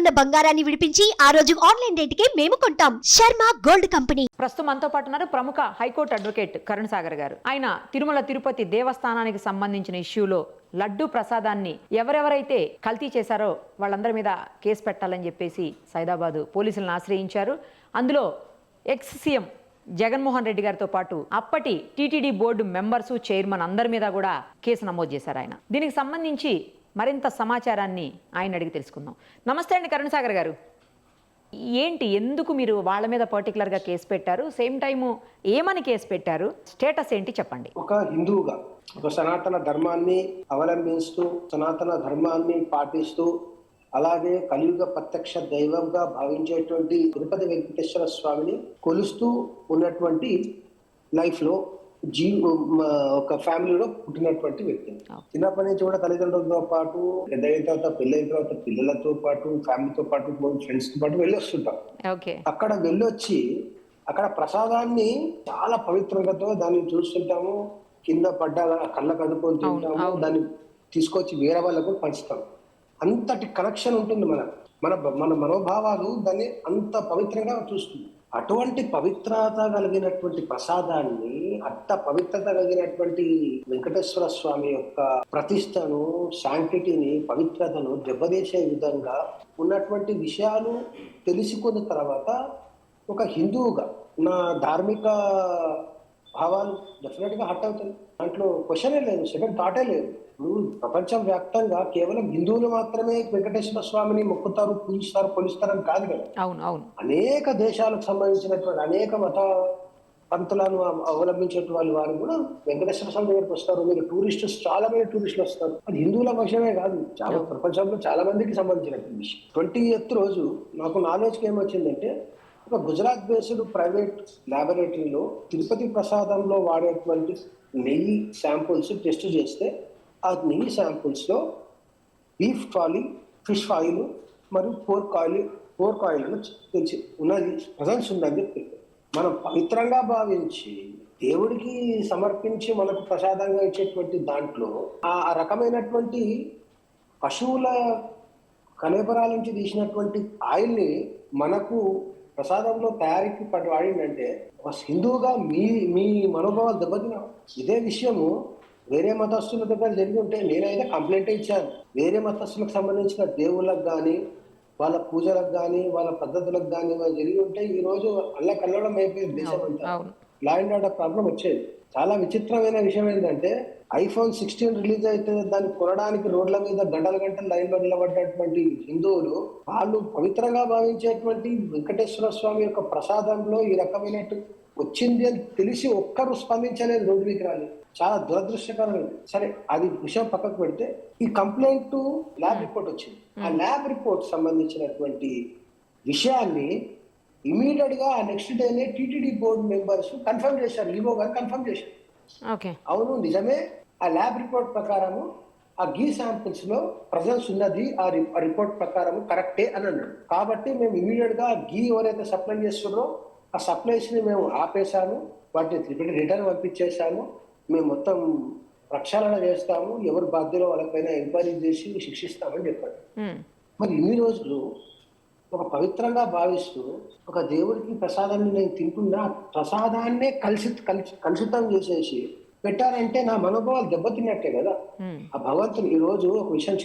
ఉన్న బంగారాన్ని విడిపించి ఆ రోజు ఆన్లైన్ రేటుకే మేము కొంటాం. Sharma gold company. ప్రస్తుతం మనతో పాటు ఉన్నారు ప్రముఖ హైకోర్టు అడ్వకేట్ కరుణ్ సాగర్ గారు. ఆయన తిరుమల తిరుపతి దేవస్థానానికి సంబంధించిన ఇష్యూలో లడ్డు ప్రసాదాన్ని ఎవరెవరైతే కల్తీ చేశారో వాళ్ళందరి మీద కేసు పెట్టాలని చెప్పేసి సైదాబాద్ పోలీసులను ఆశ్రయించారు. అందులో ఎక్స్ సీఎం జగన్మోహన్ రెడ్డి గారితో పాటు అప్పటి టీటీడీ బోర్డు మెంబర్స్, చైర్మన్ అందరి మీద కూడా కేసు నమోదు చేశారు ఆయన. దీనికి సంబంధించి మరింత సమాచారాన్ని ఆయన అడిగి తెలుసుకుందాం. నమస్తే అండి కరుణ్ సాగర్ గారు. ఏంటి, ఎందుకు మీరు వాళ్ళ మీద పర్టికులర్గా కేసు పెట్టారు? సేమ్ టైము ఏమని కేసు పెట్టారు? స్టేటస్ ఏంటి చెప్పండి. ఒక హిందువుగా ఒక సనాతన ధర్మాన్ని అవలంబిస్తూ సనాతన ధర్మాన్ని పాటిస్తూ అలాగే కలియుగ ప్రత్యక్ష దైవంగా భావించేటువంటి తిరుపతి వెంకటేశ్వర స్వామిని కొలుస్తూ ఉన్నటువంటి లైఫ్ లో ఒక ఫ్యామిలీలో పుట్టినటువంటి వ్యక్తి. చిన్నప్పటి నుంచి కూడా తల్లిదండ్రులతో పాటు పెద్దయిన తర్వాత పెళ్ళైన తర్వాత పిల్లలతో పాటు ఫ్యామిలీతో పాటు ఫ్రెండ్స్ తో పాటు వెళ్ళి వస్తుంటాం. అక్కడ వెళ్ళొచ్చి అక్కడ ప్రసాదాన్ని చాలా పవిత్రతతో దాన్ని చూస్తుంటాము. కింద పడ్డా కళ్ళకు అదుకొని తింటాము. దాన్ని తీసుకొచ్చి వేరే వాళ్ళకు పంచుతాం. అంతటి కనెక్షన్ ఉంటుంది మన మనోభావాలు దాన్ని అంత పవిత్రంగా చూస్తుంది. అటువంటి పవిత్రత కలిగినటువంటి ప్రసాదాన్ని, అంత పవిత్రత కలిగినటువంటి వెంకటేశ్వర స్వామి యొక్క ప్రతిష్టను, శాంక్టిటీని, పవిత్రతను దెబ్బతీసే విధంగా ఉన్నటువంటి విషయాలు తెలుసుకున్న తర్వాత ఒక హిందువుగా నా ధార్మిక భావాలు డెఫినెట్ గా హట్ అవుతాయి. దాంట్లో క్వశ్చనే లేదు, సెకండ్ థాటే లేదు. ఇప్పుడు ప్రపంచం వ్యాప్తంగా కేవలం హిందువులు మాత్రమే వెంకటేశ్వర స్వామిని మొక్కుతారు, పూజిస్తారు, కొలుస్తారని కాదు కదా. అనేక దేశాలకు సంబంధించినటువంటి అనేక మత పంతులను అవలంబించేటువంటి వారు కూడా వెంకటేశ్వర స్వామి దగ్గరికి వస్తారు. మీరు టూరిస్టులు, చాలా మంది టూరిస్టులు వస్తారు. అది హిందువుల విషయమే కాదు, చాలా ప్రపంచంలో చాలా మందికి సంబంధించినటువంటి విషయం. 20th రోజు నాకు నాలెడ్జ్కి ఏమొచ్చిందంటే, ఒక గుజరాత్ బేస్డ్ ప్రైవేట్ ల్యాబొరేటరీలో తిరుపతి ప్రసాదంలో వాడేటువంటి నెయ్యి శాంపుల్స్ టెస్ట్ చేస్తే ఆ నెయ్యి శాంపుల్స్ లో బీఫ్ టాలీ, ఫిష్ ఆయిల్ మరియు పోర్క్ ఆయిల్ తెలిసి ఉన్నది, ప్రజెన్స్ ఉందని చెప్పి మనం పవిత్రంగా భావించి దేవుడికి సమర్పించి మనకు ప్రసాదంగా ఇచ్చేటువంటి దాంట్లో ఆ రకమైనటువంటి పశువుల కలేబరాల నుంచి తీసినటువంటి ఆయిల్ని మనకు ప్రసాదంలో తయారీకి వాడిందంటే ఒక హిందువుగా మీ మనోభావాలు దెబ్బతిన. ఇదే విషయము వేరే మతస్థుల దగ్గర జరిగి ఉంటే నేనైతే కంప్లైంట్ ఇచ్చాను. వేరే మతస్థులకు సంబంధించిన దేవుళ్ళకు కానీ, వాళ్ళ పూజలకు కానీ, వాళ్ళ పద్ధతులకు కానీ జరిగి ఉంటే ఈ రోజు అల్లకల్లోలం అయిపోయింది దేశం అంతా. లా అండ్ ఆర్డర్ ప్రాబ్లం వచ్చేది. చాలా విచిత్రమైన విషయం ఏంటంటే, iPhone 16 రిలీజ్ అయితే దాన్ని కొనడానికి రోడ్ల మీద గంటల లైన్లో నిలబడ్డటువంటి హిందువులు వాళ్ళు పవిత్రంగా భావించేటువంటి వెంకటేశ్వర స్వామి యొక్క ప్రసాదంలో ఈ రకమైనట్టు వచ్చింది అని తెలిసి ఒక్కరు స్పందించలేదు, రోడ్డు మీకు రాలేదు. చాలా దురదృష్టకరమైనది. సరే, అది విషయం పక్కకు పెడితే ఈ కంప్లైంట్ ల్యాబ్ రిపోర్ట్ వచ్చింది. ఆ ల్యాబ్ రిపోర్ట్ సంబంధించినటువంటి విషయాన్ని ఇమీడియట్ గా నెక్స్ట్ డేనే టీటీడీ బోర్డు మెంబర్స్ కన్ఫర్మ్ చేశారు. ఈవో గారు కన్ఫర్మ్ చేశారు, అవును నిజమే, ఆ ల్యాబ్ రిపోర్ట్ ప్రకారము ఆ గీ శాంపిల్స్ లో ప్రజెన్స్ ఉన్నది, ఆ రిపోర్ట్ ప్రకారము కరెక్టే అని అన్నాడు. కాబట్టి మేము ఇమీడియట్ గా గీ ఎవరైతే సప్లై చేస్తున్నారో ఆ సప్లైస్ ని మేము ఆపేశాము, వాటిని రిటర్న్ పంపించేశాము, మేము మొత్తం ప్రక్షాళన చేస్తాము, ఎవరు బాధ్యులో వాళ్ళపైన ఎంక్వైరీ చేసి శిక్షిస్తామని చెప్పాడు. మరి ఇన్ని రోజులు ఒక పవిత్రంగా భావిస్తూ ఒక దేవుడికి ప్రసాదాన్ని నేను తింటున్నా, ప్రసాదాన్నే కలుషితం చేసేసి పెట్టారంటే నా మనోభావాలు దెబ్బతిన్నట్టే కదా. ఆ భగవంతుని ఈ రోజు ఒక విషయం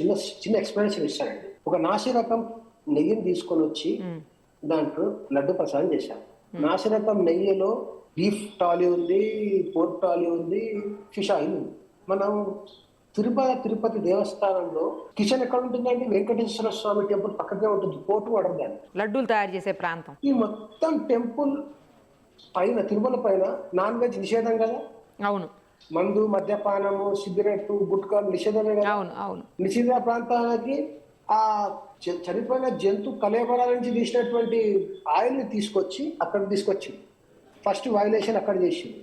చిన్న ఎక్స్ప్లెనేషన్ ఇస్తానండి. ఒక నాసిరకం నెయ్యిని తీసుకొని వచ్చి దాంట్లో లడ్డు ప్రసాదం చేశాను. నాసిరకం నెయ్యిలో బీఫ్ టాలీ ఉంది, పోర్క్ టాలీ ఉంది, ఫిష్ ఆయిల్ ఉంది. మనం తిరుపతి దేవస్థానంలో కిచెన్ ఎక్కడ ఉంటుందండి? వెంకటేశ్వర స్వామి టెంపుల్ పక్కనే ఉంటుంది, కోర్టు వాడరు దాన్ని, లడ్డూలు తయారు చేసే ప్రాంతం. ఈ మొత్తం టెంపుల్ పైన, తిరుమల పైన నాన్ వెజ్ నిషేధం కదా. అవును. మందు, మద్యపానము, సిగరెట్, గుట్కాలు నిషేధమే కదా. అవును. నిషేధ ప్రాంతానికి ఆ చనిపోయిన జంతు కలేబరాల నుంచి తీసినటువంటి ఆయిల్ ని తీసుకొచ్చి అక్కడ తీసుకొచ్చింది. ఫస్ట్ వైలేషన్ అక్కడ చేసింది,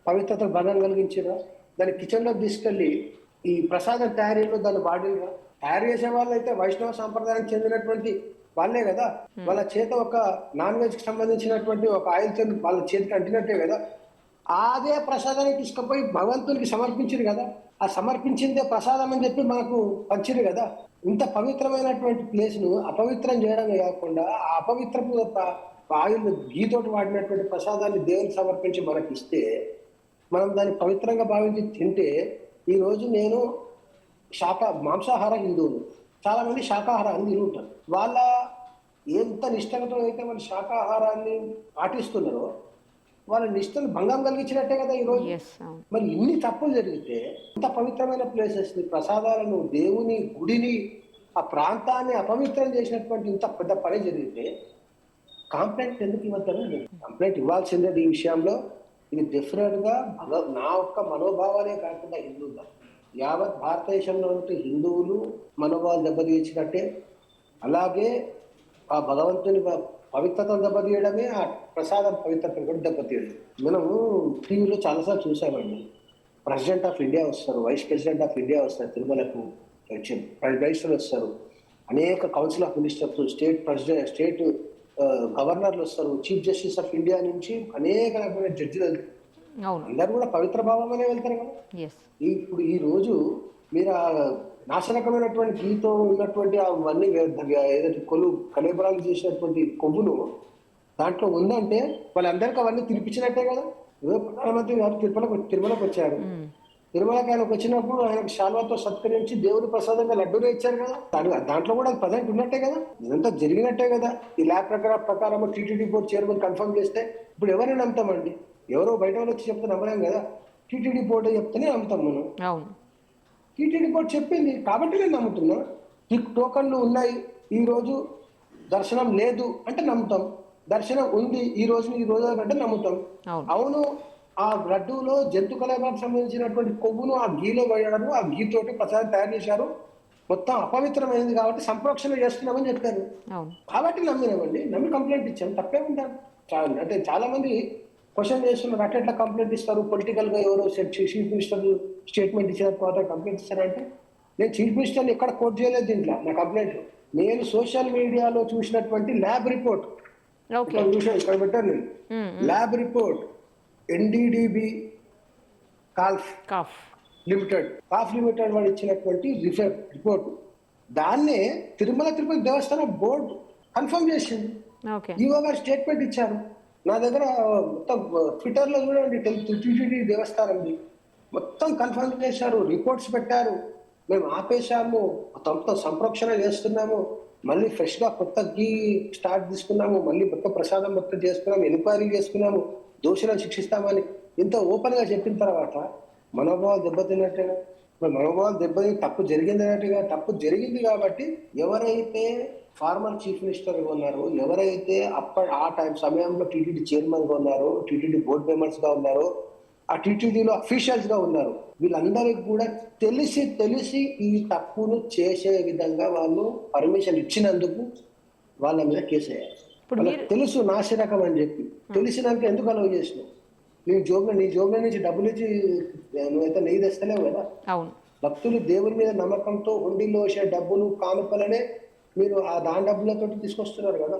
పవిత్రత భంగం కలిగించిరా. దాన్ని కిచెన్ లో తీసుకెళ్లి ఈ ప్రసాదం తయారీలో దాన్ని వాడిరా. తయారు చేసే వాళ్ళు అయితే వైష్ణవ సాంప్రదాయానికి చెందినటువంటి వాళ్ళే కదా. వాళ్ళ చేత ఒక నాన్ వెజ్ కి సంబంధించినటువంటి ఒక ఆయిల్ తో వాళ్ళ చేతికి అంటినట్టే కదా. అదే ప్రసాదాన్ని తీసుకుపోయి భగవంతునికి సమర్పించింది కదా. ఆ సమర్పించిందే ప్రసాదం అని చెప్పి మనకు పంచిరు కదా. ఇంత పవిత్రమైనటువంటి ప్లేస్ ను అపవిత్రం చేయడమే కాకుండా ఆ అపవిత్రపు ఆయిల్ గీతోటి వాడినటువంటి ప్రసాదాన్ని దేవునికి సమర్పించి మనకి ఇస్తే మనం దాన్ని పవిత్రంగా భావించి తింటే ఈ రోజు నేను మాంసాహార హిందువులు, చాలా మంది శాకాహారాన్ని తిని ఉంటారు. వాళ్ళ ఎంత నిష్టతో అయితే వాళ్ళు శాకాహారాన్ని పాటిస్తున్నారో వాళ్ళ నిష్టను భంగం కలిగించినట్టే కదా ఈరోజు. మరి ఇన్ని తప్పులు జరిగితే ఇంత పవిత్రమైన ప్లేసెస్ ని, ప్రసాదాలను, దేవుని గుడిని, ఆ ప్రాంతాన్ని అపవిత్రం చేసినటువంటి ఇంత పెద్ద పని జరిగితే కంప్లైంట్ ఎందుకు ఇవ్వద్దు? కంప్లైంట్ ఇవ్వాల్సిందే ఈ విషయంలో. ఇది డెఫినెట్ గా నా యొక్క మనోభావాలే కాకుండా హిందువుల యావత్ భారతదేశంలో ఉంటే హిందువులు మనోభావాలు దెబ్బతీయించినట్టే. అలాగే ఆ భగవంతుని పవిత్రతను దెబ్బతీయడమే, ఆ ప్రసాదం పవిత్రతను కూడా దెబ్బతీయడం. మనము టీవీలో చాలాసార్లు చూసామండి. ప్రెసిడెంట్ ఆఫ్ ఇండియా వస్తారు, వైస్ ప్రెసిడెంట్ ఆఫ్ ఇండియా వస్తారు, తిరుమలకు ప్రైమ్ మినిస్టర్ వస్తారు, అనేక కౌన్సిల్ ఆఫ్ మినిస్టర్స్, స్టేట్ గవర్నర్లు వస్తారు, చీఫ్ జస్టిస్ ఆఫ్ ఇండియా నుంచి అనేక రకమైన జడ్జిలు వెళ్తారు. అందరూ కూడా పవిత్ర భావమనే వెళ్తారు కదా. ఇప్పుడు ఈ రోజు మీరు ఆ నాశనకమైనటువంటి గీతో ఉన్నటువంటి అవన్నీ ఏదైతే కలేబరాలు చేసినటువంటి కొవ్వును దాంట్లో ఉందంటే వాళ్ళందరికీ అవన్నీ తినిపించినట్టే కదా. ప్రధానమంత్రి గారు తిరుమలకు వచ్చారు. తిరుమలకి ఆయనకు వచ్చినప్పుడు ఆయనకు శాల్వాతో సత్కరించి దేవుని ప్రసాదంగా లడ్డూనే ఇచ్చారు కదా. దాంట్లో కూడా ప్రజెంట్ ఉన్నట్టే కదా, ఇదంతా జరిగినట్టే కదా. ఈ ల్యాబ్ ప్రకారం టీటీడీ బోర్డు చైర్మన్ కన్ఫర్మ్ చేస్తే ఇప్పుడు ఎవరిని నమ్ముతామండి? ఎవరో బయట వాళ్ళు వచ్చి చెప్తే నమ్మలేం కదా. టీటీడీ బోర్డు చెప్తేనే నమ్ముతాం మనం. టీటీడీ బోర్డు చెప్పింది కాబట్టి నేను నమ్ముతున్నా. టోకన్లు ఉన్నాయి, ఈ రోజు దర్శనం లేదు అంటే నమ్ముతాం. దర్శనం ఉంది ఈ రోజు అంటే నమ్ముతాం. అవును, ఆ లడ్డూలో జంతు కళాలకు సంబంధించినటువంటి కొవ్వును ఆ గీలో వేయడము, ఆ గీతోటి ప్రసాదం తయారు చేశారు, మొత్తం అపవిత్రమైంది కాబట్టి సంప్రోక్షణ చేస్తున్నామని చెప్పారు. కాబట్టి నమ్మినామండి, నమ్మి కంప్లైంట్ ఇచ్చాం. తప్పే ఉంటాను. అంటే చాలా మంది క్వశ్చన్ చేస్తున్నారు, అట్లా కంప్లైంట్ ఇస్తారు, పొలిటికల్ గా ఎవరో చీఫ్ మినిస్టర్ స్టేట్మెంట్ ఇచ్చిన తర్వాత కంప్లైంట్ ఇస్తారంటే నేను చీఫ్ మినిస్టర్ని ఎక్కడ కోట్ చేయలేదు దీంట్లో నా కంప్లైంట్. నేను సోషల్ మీడియాలో చూసినటువంటి ల్యాబ్ రిపోర్ట్ ఇక్కడ పెట్టాను నేను. ల్యాబ్ రిపోర్ట్ ఎన్డీడీబీ కాఫ్ లిమిటెడ్ వాళ్ళు ఇచ్చినటువంటి రిపోర్ట్, దాన్నే తిరుపతి దేవస్థానం బోర్డు కన్ఫర్మ్ చేసింది. ఈవో గారు స్టేట్మెంట్ ఇచ్చారు. నా దగ్గర మొత్తం ట్విట్టర్ లో చూడండి, టీటీడీ దేవస్థానంది మొత్తం కన్ఫర్మ్ చేశారు, రిపోర్ట్స్ పెట్టారు. మేము ఆపేశాము, మొత్తం సంప్రోక్షణ చేస్తున్నాము, మళ్ళీ ఫ్రెష్ గా కొత్త గీ స్టార్ట్ తీసుకున్నాము, మళ్ళీ మొత్తం ప్రసాదం మొత్తం చేసుకున్నాము, ఎంక్వైరీ చేసుకున్నాము, దోషులను శిక్షిస్తామని ఇంత ఓపెన్ గా చెప్పిన తర్వాత మనోభావాలు దెబ్బతిన్నట్టుగా, మనోభావాలు దెబ్బతిని తప్పు జరిగింది అన్నట్టుగా. తప్పు జరిగింది కాబట్టి ఎవరైతే ఫార్మర్ చీఫ్ మినిస్టర్ గా ఉన్నారో, ఎవరైతే ఆ సమయంలో టీటీడీ చైర్మన్ గా ఉన్నారో, టీటీడీ బోర్డు మెంబర్స్ గా ఉన్నారో, ఆ టీటీడీలో అఫీషియల్స్ గా ఉన్నారు, వీళ్ళందరికీ కూడా తెలిసి ఈ తప్పును చేసే విధంగా వాళ్ళు పర్మిషన్ ఇచ్చినందుకు వాళ్ళ మీద కేసు వేయాలి. తెలుసు నాశనకం అని చెప్పి తెలిసినాక ఎందుకు అలవ్ చేసినావు? నీ జోబులో నుంచి డబ్బులు ఇచ్చి నువ్వైతే నెయ్యి తెస్తలేవు కదా. భక్తులు దేవుని మీద నమ్మకంతో హుండీలో వచ్చే డబ్బులు కానుకలనే మీరు ఆ దాని డబ్బులతో తీసుకొస్తున్నారు కదా.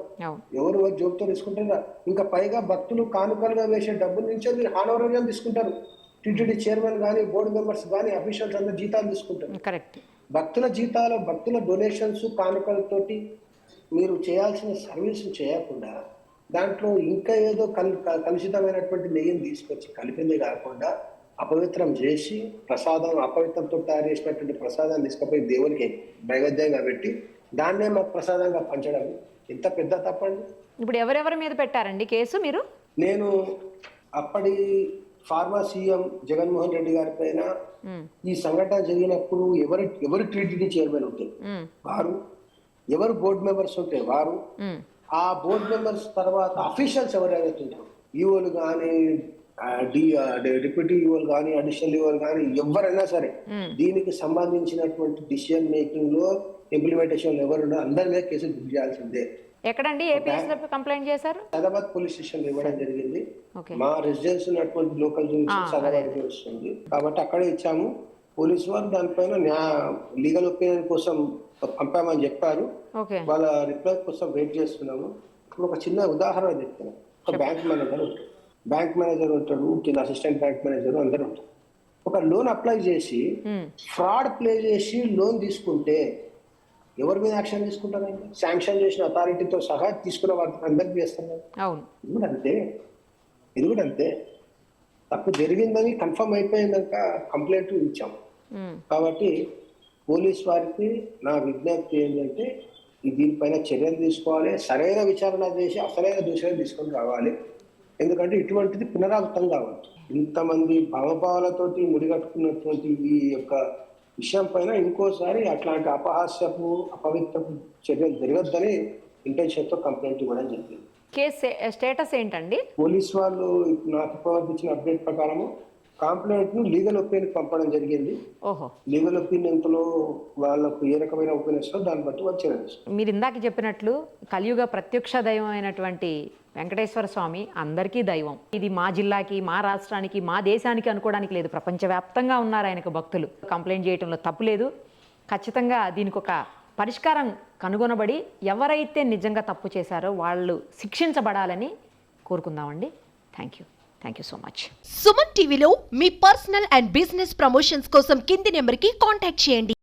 ఎవరు జోబుతో తీసుకుంటున్నారు? ఇంకా పైగా భక్తులు కానుకలుగా వేసే డబ్బుల నుంచే మీరు హానోరేరియం తీసుకుంటారు. టీటీడీ చైర్మన్ కానీ, బోర్డు మెంబర్స్ కానీ, అఫీషియల్స్ అందరూ జీతాలు తీసుకుంటారు. భక్తుల జీతాలు, భక్తుల డొనేషన్స్, కానుకలతోటి మీరు చేయాల్సిన సర్వీస్ చేయకుండా దాంట్లో ఇంకా ఏదో కలుషితమైనటువంటి నెయ్యిని తీసుకొచ్చి కలిపిందే కాకుండా అపవిత్రం చేసి అపవిత్రంతో తయారు చేసినటువంటి ప్రసాదాన్ని తీసుకుపోయి దేవునికి నైవేద్యంగా పెట్టి దాన్నే మాకు ప్రసాదంగా పంచడం ఎంత పెద్ద తప్పండి. ఇప్పుడు ఎవరెవరి మీద పెట్టారండి కేసు మీరు? నేను అప్పటి ఫార్మర్ సీఎం జగన్మోహన్ రెడ్డి గారి పైన ఈ సంఘటన జరిగినప్పుడు ఎవరు టీటీడీ చైర్మన్ ఉంటే వారు, ఎవరు బోర్డు మెంబర్స్ ఉంటే వారు, ఆ బోర్డు మెంబర్స్ తర్వాత అఫీషియల్స్ ఎవరైతే ఉంటారు, ఈఓలు కానీ, డిప్యూటీ ఈఓలు కానీ, అడిషనల్ ఈఓలు కానీ, ఎవరైనా సరే దీనికి సంబంధించినటువంటి డిసిజన్ మేకింగ్ లో, ఇంప్లిమెంటేషన్ లో ఎవరు అందరి మీద కేసులు బుక్ చేయాల్సిందే. ఎక్కడండి ఏ ప్లేస్ కంప్లైంట్ చేశారు? హైదరాబాద్ పోలీస్ స్టేషన్ ఇవ్వడం జరిగింది. మా రెసిడెన్స్ ఉన్నటువంటి లోకల్ జూరిస్డిక్షన్ వస్తుంది కాబట్టి అక్కడే ఇచ్చాము. పోలీసు వారు దానిపైన లీగల్ ఒపీనియన్ కోసం పంపామని చెప్పారు. వాళ్ళ రిప్లై కోసం వెయిట్ చేస్తున్నాము. ఇప్పుడు ఒక చిన్న ఉదాహరణ చెప్తాను. ఒక బ్యాంక్ మేనేజర్ ఉంటాడు, కింద అసిస్టెంట్ బ్యాంక్ మేనేజర్ అందరూ ఉంటారు. ఒక లోన్ అప్లై చేసి ఫ్రాడ్ ప్లే చేసి లోన్ తీసుకుంటే ఎవరి మీద యాక్షన్ తీసుకుంటారండి? శాంక్షన్ చేసిన అథారిటీతో సహా తీసుకున్న వారికి అందరికీ చేస్తున్నారు. అవును. ఇది కూడా అంతే. తప్పు జరిగిందని కన్ఫర్మ్ అయిపోయిందాక కంప్లైంట్ ఇచ్చాం. కాబట్టి పోలీస్ వారికి నా విజ్ఞప్తి ఏంటంటే దీనిపైన చర్యలు తీసుకోవాలి, సరైన విచారణ చేసి అసలైన దోషులను తీసుకొని రావాలి. ఎందుకంటే ఇటువంటిది పునరావృతం కావచ్చు. ఇంతమంది భావభావాలతోటి ముడిగట్టుకున్నటువంటి ఈ యొక్క విషయం పైన ఇంకోసారి అట్లాంటి అపహాస్యపు అపవిత్రపు చర్యలు జరగద్దని ఇంటెన్షన్తో కంప్లైంట్ ఇవ్వడం జరిగింది. కేసు స్టేటస్ ఏంటండి? పోలీస్ వాళ్ళు నాకు ఇచ్చిన అప్డేట్ ప్రకారము కంప్లైంట్ ను లీగల్ ఒపీనియన్ పంపడం జరిగింది. ఓహో. లీగల్ ఒపీనియన్ లో వాళ్ళకు ఏ రకమైన ఒపీనియన్స్ దాన్ని బట్టి వచ్చారు. మీరు ఇందాక చెప్పినట్లు కలియుగ ప్రత్యక్ష దైవం అయినటువంటి వెంకటేశ్వర స్వామి అందరికీ దైవం. ఇది మా జిల్లాకి, మా రాష్ట్రానికి, మా దేశానికి అనుకోవడానికి లేదు. ప్రపంచవ్యాప్తంగా ఉన్నారు ఆయనకు భక్తులు. కంప్లైంట్ చేయడంలో తప్పు లేదు. ఖచ్చితంగా దీనికి ఒక పరిష్కారం కనుగొనబడి ఎవరైతే నిజంగా తప్పు చేశారో వాళ్ళు శిక్షించబడాలని కోరుకుందామండి. Thank you so much. Suman టీవీలో మీ పర్సనల్ అండ్ బిజినెస్ ప్రమోషన్స్ కోసం కింది నెంబర్కి కాంటాక్ట్ చేయండి.